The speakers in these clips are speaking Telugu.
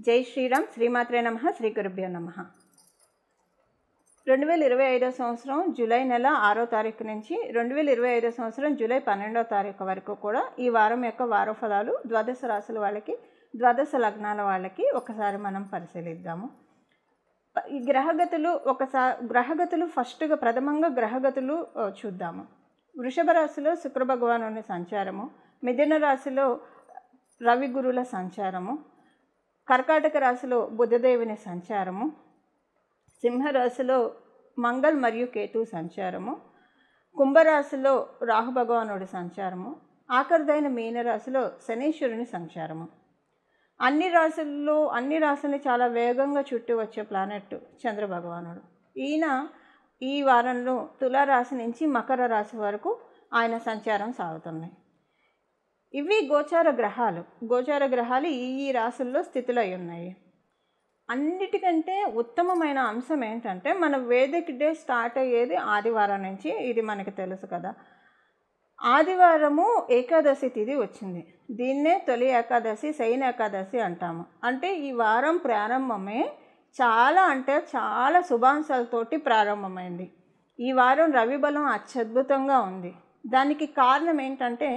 జై శ్రీరామ్. శ్రీమాత్రే నమః. శ్రీ గురుభ్యో నమః. 2025 సంవత్సరం జూలై నెల 6వ తారీఖు నుంచి 2025 సంవత్సరం జూలై 12వ తారీఖు వరకు కూడా ఈ వారం యొక్క వార ఫలాలు ద్వాదశ రాశుల వాళ్ళకి, ద్వాదశ లగ్నాల వాళ్ళకి ఒకసారి మనం పరిశీలిద్దాము. ఈ గ్రహగతులు ఫస్ట్గా ప్రథమంగా గ్రహగతులు చూద్దాము. వృషభ రాశిలో శుక్ర భగవానుని సంచారము, మిథున రాశిలో రవి గురుల సంచారము, కర్కాటక రాశిలో బుధదేవుని సంచారము, సింహరాశిలో మంగళ్ మరియు కేతు సంచారము, కుంభరాశిలో రాహు భగవానుడి సంచారము, ఆఖరిదైన మీనరాశిలో శనీశ్వరుని సంచారము. అన్ని రాశుల్ని చాలా వేగంగా చుట్టూ వచ్చే ప్లానెట్ చంద్ర భగవానుడు. ఈయన ఈ వారంలో తులారాశి నుంచి మకర రాశి వరకు ఆయన సంచారం సాగుతున్నాయి. ఇవి గోచార గ్రహాలు ఈ రాశుల్లో స్థితులై ఉన్నాయి. అన్నిటికంటే ఉత్తమమైన అంశం ఏంటంటే మన వేదిక్ డే స్టార్ట్ అయ్యేది ఆదివారం నుంచి. ఇది మనకి తెలుసు కదా. ఆదివారము ఏకాదశి తిథి వచ్చింది. దీన్నే తొలి ఏకాదశి, శయన ఏకాదశి అంటాము. అంటే ఈ వారం ప్రారంభమే చాలా శుభాంశాలతోటి ప్రారంభమైంది. ఈ వారం రవి బలం అత్యద్భుతంగా ఉంది. దానికి కారణం ఏంటంటే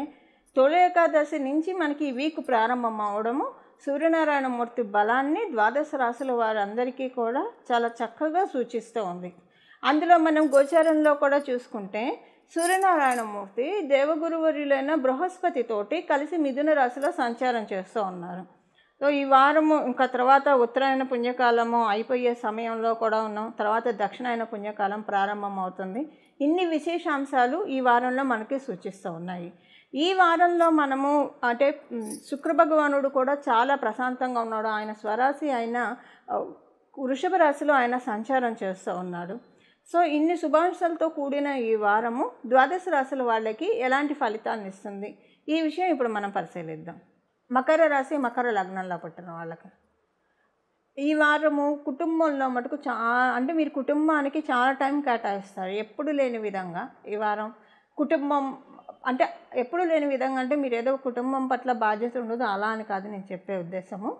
తొలి ఏకాదశి నుంచి మనకి ఈ వీక్ ప్రారంభం అవడము, సూర్యనారాయణమూర్తి బలాన్ని ద్వాదశ రాశుల వారందరికీ కూడా చాలా చక్కగా సూచిస్తూ ఉంది. అందులో మనం గోచారంలో కూడా చూసుకుంటే సూర్యనారాయణమూర్తి దేవగురువర్యులైన బృహస్పతితోటి కలిసి మిథున రాశిలో సంచారం చేస్తూ ఉన్నారు. సో ఈ వారము ఇంకా తర్వాత ఉత్తరాయణ పుణ్యకాలము అయిపోయే సమయంలో కూడా ఉన్నాం. తర్వాత దక్షిణాయన పుణ్యకాలం ప్రారంభం అవుతుంది. ఇన్ని విశేషాంశాలు ఈ వారంలో మనకి సూచిస్తూ ఉన్నాయి. ఈ వారంలో మనము అంటే శుక్ర భగవానుడు కూడా చాలా ప్రశాంతంగా ఉన్నాడు. ఆయన స్వరాశి అయిన వృషభ రాశిలో ఆయన సంచారం చేస్తూ ఉన్నాడు. సో ఇన్ని శుభాంశాలతో కూడిన ఈ వారము ద్వాదశ రాశుల వాళ్ళకి ఎలాంటి ఫలితాన్ని ఇస్తుంది, ఈ విషయం ఇప్పుడు మనం పరిశీలిద్దాం. మకర రాశి, మకర లగ్నంలో పుట్టిన వాళ్ళకి ఈ వారము కుటుంబంలో మటుకు అంటే మీరు కుటుంబానికి చాలా టైం కేటాయిస్తారు. ఎప్పుడు లేని విధంగా ఈ వారం కుటుంబం అంటే ఎప్పుడు లేని విధంగా అంటే మీరు ఏదో కుటుంబం పట్ల బాధ్యత ఉండదు అలా అని కాదు నేను చెప్పే ఉద్దేశము.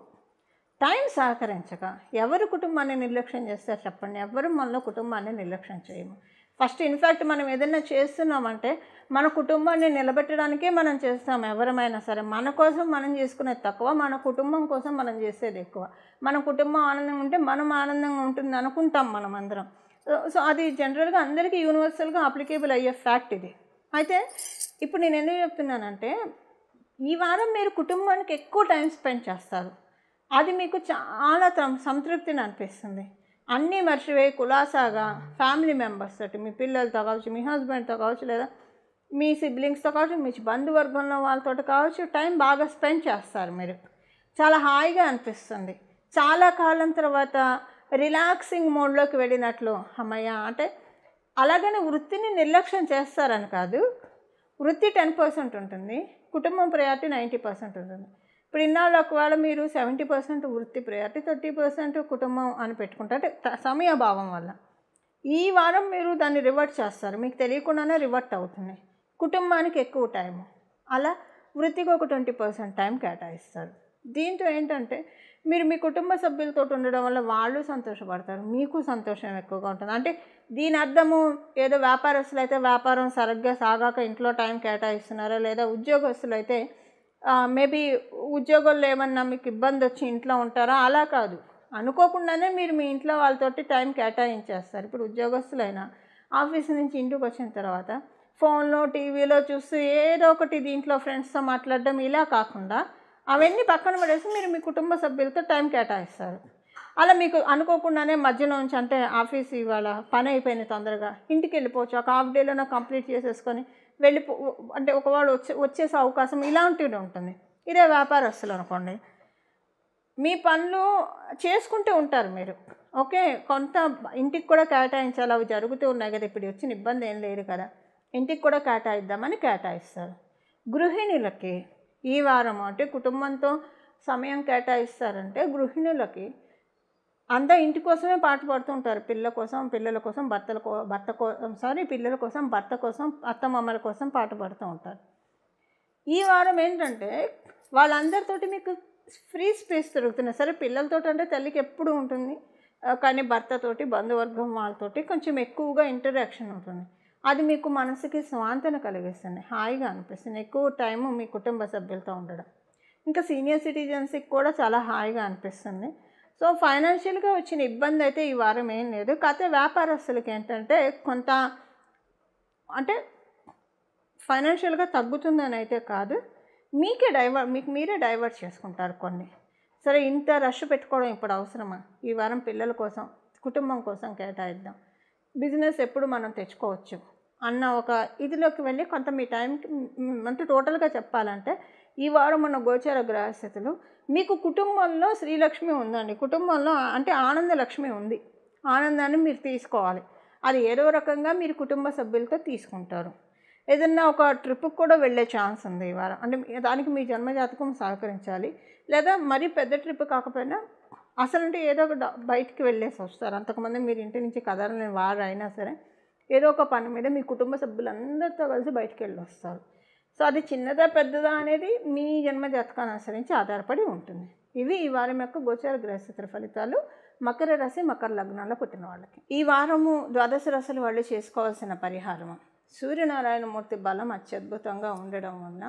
టైం సహకరించక ఎవరు కుటుంబాన్ని నిర్లక్ష్యం చేస్తారు చెప్పండి? ఎవరు మనలో కుటుంబాన్ని నిర్లక్ష్యం చేయము. ఫస్ట్ ఇన్ఫ్యాక్ట్ మనం ఏదైనా చేస్తున్నామంటే మన కుటుంబాన్ని నిలబెట్టడానికే మనం చేస్తాం. ఎవరమైనా సరే మన కోసం మనం చేసుకునేది తక్కువ, మన కుటుంబం కోసం మనం చేసేది ఎక్కువ. మన కుటుంబం ఆనందంగా ఉంటే మనం ఆనందంగా ఉంటుంది అనుకుంటాం మనం అందరం. సో అది జనరల్గా అందరికీ యూనివర్సల్గా అప్లికేబుల్ అయ్యే ఫ్యాక్ట్ ఇది. అయితే ఇప్పుడు నేను ఎందుకు చెప్తున్నానంటే ఈ వారం మీరు కుటుంబానికి ఎక్కువ టైం స్పెండ్ చేస్తారు. అది మీకు చాలా సంతృప్తిని అనిపిస్తుంది. అన్నీ మర్చిపోయి కులాసాగా ఫ్యామిలీ మెంబర్స్ తోటి, మీ పిల్లలతో కావచ్చు, మీ హస్బెండ్తో కావచ్చు, లేదా మీ సిబ్లింగ్స్తో కావచ్చు, మీ బంధువర్గంలో వాళ్ళతో కావచ్చు, టైం బాగా స్పెండ్ చేస్తారు. మీరు చాలా హాయిగా అనిపిస్తుంది. చాలా కాలం తర్వాత రిలాక్సింగ్ మోడ్లోకి వెళ్ళినట్లు అమ్మయ్య అంటే. అలాగని వృత్తిని నిర్లక్ష్యం చేస్తారని కాదు. వృత్తి 10% ఉంటుంది, కుటుంబం ప్రయారిటీ 90% ఉంటుంది. ఇప్పుడు ఇన్నాళ్ళు ఒకవేళ మీరు 70% వృత్తి ప్రయారిటీ, 30% కుటుంబం అని పెట్టుకుంటారు. అంటే సమయభావం వల్ల ఈ వారం మీరు దాన్ని రివర్ట్ చేస్తారు. మీకు తెలియకుండానే రివర్ట్ అవుతుంది. కుటుంబానికి ఎక్కువ టైము, అలా వృత్తికి ఒక 20% టైం కేటాయిస్తారు. దీంతో ఏంటంటే మీరు మీ కుటుంబ సభ్యులతో ఉండడం వల్ల వాళ్ళు సంతోషపడతారు, మీకు సంతోషం ఎక్కువగా ఉంటుంది. అంటే దీని అర్థము ఏదో వ్యాపారస్తులు అయితే వ్యాపారం సరిగ్గా సాగాక ఇంట్లో టైం కేటాయిస్తున్నారా, లేదా ఉద్యోగస్తులు అయితే మేబీ ఉద్యోగాల్లో ఏమన్నా మీకు ఇబ్బంది వచ్చి ఇంట్లో ఉంటారా, అలా కాదు. అనుకోకుండానే మీరు మీ ఇంట్లో వాళ్ళతోటి టైం కేటాయించేస్తారు. ఇప్పుడు ఉద్యోగస్తులైనా ఆఫీస్ నుంచి ఇంటికి వచ్చిన తర్వాత ఫోన్లో టీవీలో చూస్తూ ఏదో ఒకటి దీంట్లో ఫ్రెండ్స్తో మాట్లాడడం, ఇలా కాకుండా అవన్నీ పక్కన పడేసి మీరు మీ కుటుంబ సభ్యులతో టైం కేటాయిస్తారు. అలా మీకు అనుకోకుండానే మధ్యలో నుంచి అంటే ఆఫీస్ ఇవాళ పని అయిపోయింది తొందరగా ఇంటికి వెళ్ళిపోవచ్చు, ఒక హాఫ్ డేలోనే కంప్లీట్ చేసేసుకొని అంటే ఒకవాడు వచ్చేసే అవకాశం ఇలాంటివి ఉంటుంది. ఇదే వ్యాపారస్తులు అనుకోండి, మీ పనులు చేసుకుంటూ ఉంటారు మీరు. ఓకే, కొంత ఇంటికి కూడా కేటాయించాలి, అవి జరుగుతూ ఉన్నాయి కదా, ఇప్పుడు వచ్చిన ఇబ్బంది ఏం లేదు కదా, ఇంటికి కూడా కేటాయిద్దామని కేటాయిస్తారు. గృహిణులకి ఈ వారం అంటే కుటుంబంతో సమయం కేటాయిస్తారంటే గృహిణులకి అంతా ఇంటి కోసమే పాటు పడుతూ ఉంటారు. పిల్లల కోసం భర్త కోసం అత్తమామల కోసం పాటు పడుతూ ఉంటారు. ఈ వారం ఏంటంటే వాళ్ళందరితోటి మీకు ఫ్రీ స్పేస్ దొరుకుతున్నాయి. సరే పిల్లలతో అంటే తల్లికి ఎప్పుడు ఉంటుంది, కానీ భర్తతోటి బంధువర్గం వాళ్ళతోటి కొంచెం ఎక్కువగా ఇంటరాక్షన్ ఉంటుంది. అది మీకు మనసుకి స్వాంతన కలిగిస్తుంది, హాయిగా అనిపిస్తుంది ఎక్కువ టైము మీ కుటుంబ సభ్యులతో ఉండడం. ఇంకా సీనియర్ సిటిజన్స్కి కూడా చాలా హాయిగా అనిపిస్తుంది. సో ఫైనాన్షియల్గా వచ్చిన ఇబ్బంది అయితే ఈ వారం ఏం లేదు. కాకపోతే వ్యాపారస్తులకి ఏంటంటే కొంత అంటే ఫైనాన్షియల్గా తగ్గుతుందని అయితే కాదు, మీకు మీరే డైవర్ట్ చేసుకుంటారు కొన్ని. సరే ఇంత రష్ పెట్టుకోవడం ఇప్పుడు అవసరమా, ఈ వారం పిల్లల కోసం కుటుంబం కోసం కేటాయిద్దాం, బిజినెస్ ఎప్పుడు మనం తెచ్చుకోవచ్చు అన్న ఒక ఇదిలోకి వెళ్ళి కొంత మీ టైంకి అంటే టోటల్గా చెప్పాలంటే ఈ వారం ఉన్న గోచర గ్రహస్థితులు మీకు కుటుంబంలో శ్రీలక్ష్మి ఉందండి. కుటుంబంలో అంటే ఆనందలక్ష్మి ఉంది. ఆనందాన్ని మీరు తీసుకోవాలి. అది ఏదో రకంగా మీరు కుటుంబ సభ్యులతో తీసుకుంటారు. ఏదన్నా ఒక ట్రిప్కి కూడా వెళ్ళే ఛాన్స్ ఉంది ఈ వారం. అంటే దానికి మీ జన్మజాతకం సహకరించాలి. లేదా మరీ పెద్ద ట్రిప్ కాకపోయినా అసలంటే ఏదో ఒక బయటికి వెళ్ళేసి వస్తారు. అంతకుముందు మీరు ఇంటి నుంచి కదలని వారు అయినా సరే ఏదో ఒక పని మీద మీ కుటుంబ సభ్యులందరితో కలిసి బయటికి వెళ్ళి వస్తారు. సో అది చిన్నదా పెద్దదా అనేది మీ జన్మజాతకాన్ని అనుసరించి ఆధారపడి ఉంటుంది. ఇవి ఈ వారం యొక్క గోచర గ్రహస్థితుల ఫలితాలు మకర రాశి మకర లగ్నాల్లో పుట్టిన వాళ్ళకి. ఈ వారము ద్వాదశ రాశుల వాళ్ళు చేసుకోవాల్సిన పరిహారము సూర్యనారాయణమూర్తి బలం అత్యద్భుతంగా ఉండడం వల్ల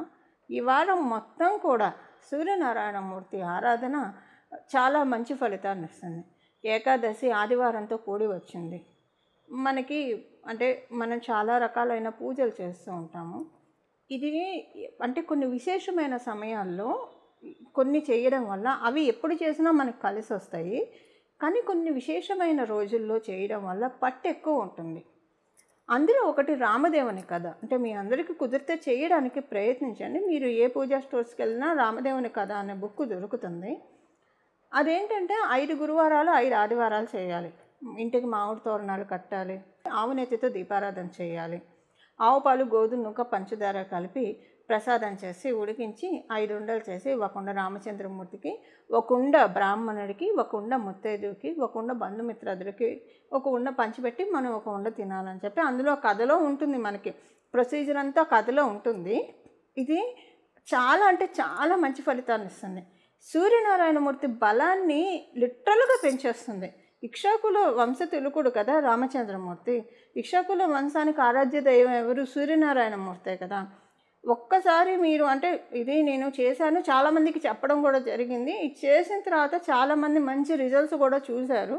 ఈ వారం మొత్తం కూడా సూర్యనారాయణమూర్తి ఆరాధన చాలా మంచి ఫలితాన్ని ఇస్తుంది. ఏకాదశి ఆదివారంతో కూడి వచ్చింది మనకి. అంటే మనం చాలా రకాలైన పూజలు చేస్తూ ఉంటాము. ఇది అంటే కొన్ని విశేషమైన సమయాల్లో కొన్ని చేయడం వల్ల అవి ఎప్పుడు చేసినా మనకు కలిసి వస్తాయి. కానీ కొన్ని విశేషమైన రోజుల్లో చేయడం వల్ల పట్టు ఎక్కువ ఉంటుంది. అందులో ఒకటి రామదేవుని కథ. అంటే మీ అందరికీ కుదిరితే చేయడానికి ప్రయత్నించండి. మీరు ఏ పూజా స్టోర్స్కి వెళ్ళినా రామదేవుని కథ అనే బుక్ దొరుకుతుంది. అదేంటంటే 5 గురువారాలు 5 ఆదివారాలు చేయాలి. ఇంటికి మామిడి తోరణాలు కట్టాలి, ఆవు నెత్తితో దీపారాధన చేయాలి, ఆవు పాలు గోధుమ నూక పంచదార కలిపి ప్రసాదం చేసి ఉడికించి 5 ఉండలు చేసి ఒక కుండ రామచంద్రమూర్తికి, ఒక కుండ బ్రాహ్మణుడికి, ఒక కుండ ముత్తైదుకి, ఒక కుండ బంధుమిత్రాదులకి, ఒక కుండ పంచిపెట్టి మనం ఒక కుండ తినాలని చెప్పి అందులో కథలో ఉంటుంది. మనకి ప్రొసీజర్ అంతా కథలో ఉంటుంది. ఇది చాలా అంటే చాలా మంచి ఫలితాన్ని ఇస్తుంది. సూర్యనారాయణమూర్తి బలాన్ని లిటరల్గా పెంచేస్తుంది. ఇక్షాకుల వంశ తిలకుడు కదా రామచంద్రమూర్తి. ఇక్షాకుల వంశానికి ఆరాధ్య దైవం ఎవరు? సూర్యనారాయణమూర్తే కదా. ఒక్కసారి మీరు అంటే ఇది నేను చేశాను, చాలామందికి చెప్పడం కూడా జరిగింది. ఇది చేసిన తర్వాత చాలామంది మంచి రిజల్ట్స్ కూడా చూశారు.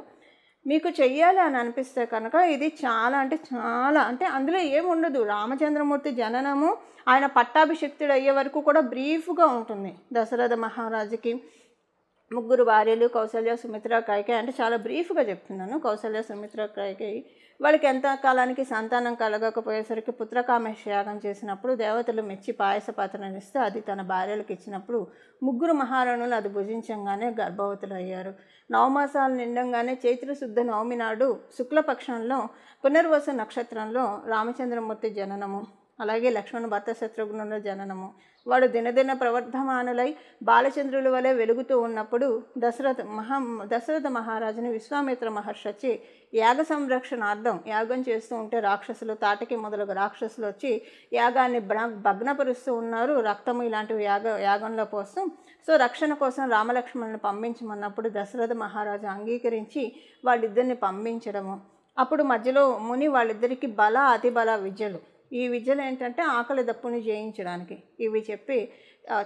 మీకు చెయ్యాలి అని అనిపిస్తే కనుక ఇది చాలా అంటే అందులో ఏముండదు. రామచంద్రమూర్తి జననము, ఆయన పట్టాభిషిక్తుడు అయ్యే వరకు కూడా బ్రీఫ్గా ఉంటుంది. దశరథ మహారాజుకి 3 భార్యలు, కౌసల్య, సుమిత్ర, కైకేయి, అంటే చాలా బ్రీఫ్గా చెప్తున్నాను. కౌసల్య, సుమిత్ర, కైకేయి వాళ్ళకి ఎంత కాలానికి సంతానం కలగకపోయేసరికి పుత్రకామేష్టి యాగం చేసినప్పుడు దేవతలు మెచ్చి పాయస పాత్రను ఇస్తే అది తన భార్యలకు ఇచ్చినప్పుడు 3 మహారాణులు అది భుజించంగానే గర్భవతులు అయ్యారు. 9 మాసాలు నిండంగానే చైత్రశుద్ధ నవమి నాడు శుక్లపక్షంలో పునర్వసు నక్షత్రంలో రామచంద్రమూర్తి జననము, అలాగే లక్ష్మణ భర్త శత్రుఘ్నుల జననము. వాడు దినదిన ప్రవర్ధమానులై బాలచంద్రుల వలె వెలుగుతూ ఉన్నప్పుడు దశరథ మహారాజుని విశ్వామిత్ర మహర్షి వచ్చి యాగ సంరక్షణార్థం యాగం చేస్తూ ఉంటే రాక్షసులు, తాటకి మొదలగు రాక్షసులు వచ్చి యాగాన్ని భగ్నపరుస్తూ ఉన్నారు. రక్తము ఇలాంటివి యాగంలో పోస్తూ. సో రక్షణ కోసం రామలక్ష్మణుని పంపించమన్నప్పుడు దశరథ మహారాజు అంగీకరించి వాళ్ళిద్దరిని పంపించడము. అప్పుడు మధ్యలో ముని వాళ్ళిద్దరికీ బల అతిబల విద్యలు, ఈ విద్యలు ఏంటంటే ఆకలి దప్పుని జయించడానికి ఇవి చెప్పి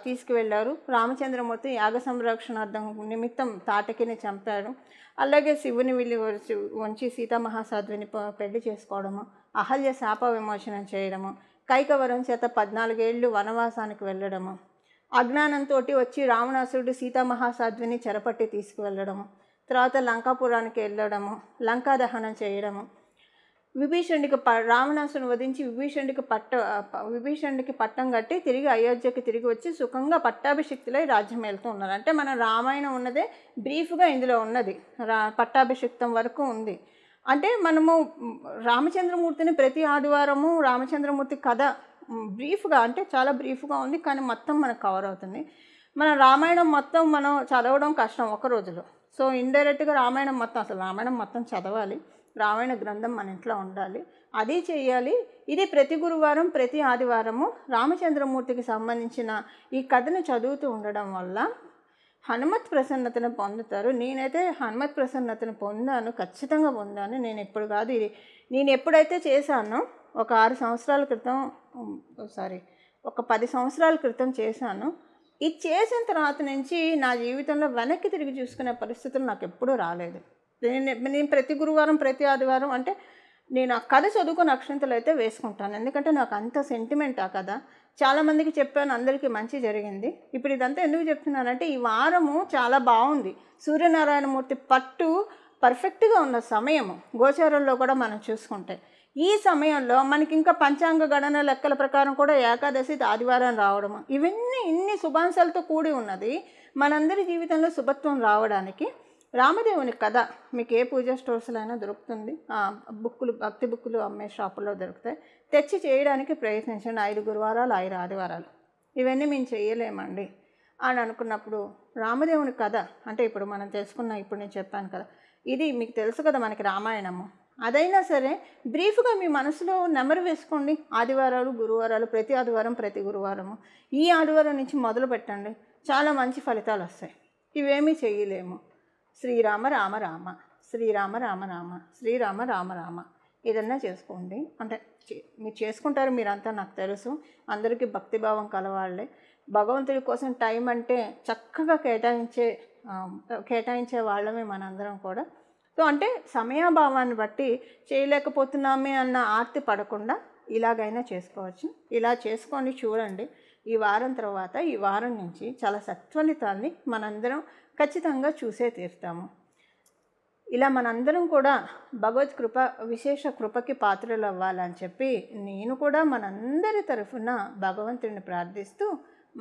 తీసుకువెళ్ళారు. రామచంద్రమూర్తి యాగ సంరక్షణార్థం నిమిత్తం తాటకిని చంపాడు. అలాగే శివుని విల్లి వంచి సీతామహాసాధ్విని పెళ్లి చేసుకోవడము, అహల్య శాప విమోచనం చేయడము, కైకవరం చేత 14 ఏళ్ళు వనవాసానికి వెళ్ళడము, అజ్ఞానంతో వచ్చి రావణాసురుడు సీతామహాసాధ్విని చెరపట్టి తీసుకువెళ్ళడము, తర్వాత లంకాపురానికి వెళ్ళడము, లంకా దహనం చేయడము, విభీషణుడికి రావణాసుని వధించి విభీషణుడికి పట్టం కట్టి తిరిగి అయోధ్యకి తిరిగి వచ్చి సుఖంగా పట్టాభిషిక్తులై రాజ్యం వెళ్తూ ఉన్నారు. అంటే మన రామాయణం ఉన్నదే బ్రీఫ్గా ఇందులో ఉన్నది. పట్టాభిషిక్తం వరకు ఉంది. అంటే మనము రామచంద్రమూర్తిని ప్రతి ఆదివారము రామచంద్రమూర్తి కథ బ్రీఫ్గా అంటే చాలా బ్రీఫ్గా ఉంది, కానీ మొత్తం మనకు కవర్ అవుతుంది. మన రామాయణం మొత్తం మనం చదవడం కష్టం ఒక రోజులో. సో ఇండైరెక్ట్గా రామాయణం మొత్తం, అసలు రామాయణం మొత్తం చదవాలి. రామాయణ గ్రంథం మన ఇంట్లో ఉండాలి, అది చేయాలి. ఇది ప్రతి గురువారం ప్రతి ఆదివారము రామచంద్రమూర్తికి సంబంధించిన ఈ కథను చదువుతూ ఉండడం వల్ల హనుమత్ ప్రసన్నతను పొందుతారు. నేనైతే హనుమత్ ప్రసన్నతను పొందాను, ఖచ్చితంగా పొందాను. నేను ఎప్పుడు కాదు ఇది, నేను ఎప్పుడైతే చేశానో ఒక 6 సంవత్సరాల క్రితం, ఒక 10 సంవత్సరాల క్రితం చేశాను. ఇది చేసిన తర్వాత నుంచి నా జీవితంలో వెనక్కి తిరిగి చూసుకునే పరిస్థితులు నాకు ఎప్పుడూ రాలేదు. నేను ప్రతి గురువారం, ప్రతి ఆదివారం అంటే నేను ఆ కథ చదువుకుని అక్షంతలు అయితే వేసుకుంటాను. ఎందుకంటే నాకు అంత సెంటిమెంట్ ఆ కథ. చాలామందికి చెప్పాను, అందరికీ మంచి జరిగింది. ఇప్పుడు ఇదంతా ఎందుకు చెప్తున్నానంటే ఈ వారము చాలా బాగుంది. సూర్యనారాయణమూర్తి పట్టు పర్ఫెక్ట్గా ఉన్న సమయము గోచారంలో కూడా మనం చూసుకుంటే. ఈ సమయంలో మనకి ఇంకా పంచాంగ గణన లెక్కల ప్రకారం కూడా ఏకాదశి ఆదివారం రావడము, ఇవన్నీ ఇన్ని శుభాంశాలతో కూడి ఉన్నది. మనందరి జీవితంలో శుభత్వం రావడానికి రామదేవుని కథ మీకు ఏ పూజా స్టోర్స్లో అయినా దొరుకుతుంది. బుక్కులు, భక్తి బుక్కులు అమ్మే షాపుల్లో దొరుకుతాయి. తెచ్చి చేయడానికి ప్రయత్నించండి. 5 గురువారాలు, 5 ఆదివారాలు. ఇవన్నీ మేము చేయలేమండి అని అనుకున్నప్పుడు రామదేవుని కథ అంటే ఇప్పుడు మనం తెలుసుకున్న, ఇప్పుడు నేను చెప్పాను కదా, ఇది మీకు తెలుసు కదా మనకి రామాయణము. అదైనా సరే బ్రీఫ్గా మీ మనసులో నెమరు వేసుకోండి. ఆదివారాలు, గురువారాలు, ప్రతి ఆదివారం, ప్రతి గురువారము. ఈ ఆదివారం నుంచి మొదలు పెట్టండి, చాలా మంచి ఫలితాలు వస్తాయి. ఇవేమీ చేయలేము. శ్రీరామ రామ రామ, శ్రీరామ రామ రామ, శ్రీరామ రామ రామ, ఏదన్నా చేసుకోండి. అంటే మీరు చేసుకుంటారు, మీరంతా నాకు తెలుసు. అందరికీ భక్తిభావం కలవాళ్ళే. భగవంతుడి కోసం టైం అంటే చక్కగా కేటాయించే వాళ్ళమే మనందరం కూడా. సో అంటే సమయాభావాన్ని బట్టి చేయలేకపోతున్నామే అన్న ఆర్తి పడకుండా ఇలాగైనా చేసుకోవచ్చు. ఇలా చేసుకొని చూడండి. ఈ వారం తర్వాత, ఈ వారం నుంచి చాలా సత్ఫలితాల్ని మనందరం ఖచ్చితంగా చూసే తీరుతాము. ఇలా మనందరం కూడా భగవత్ కృప, విశేష కృపకి పాత్రలు అవ్వాలని చెప్పి నేను కూడా మనందరి తరఫున భగవంతుడిని ప్రార్థిస్తూ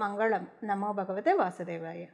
మంగళం. నమో భగవతే వాసుదేవాయ.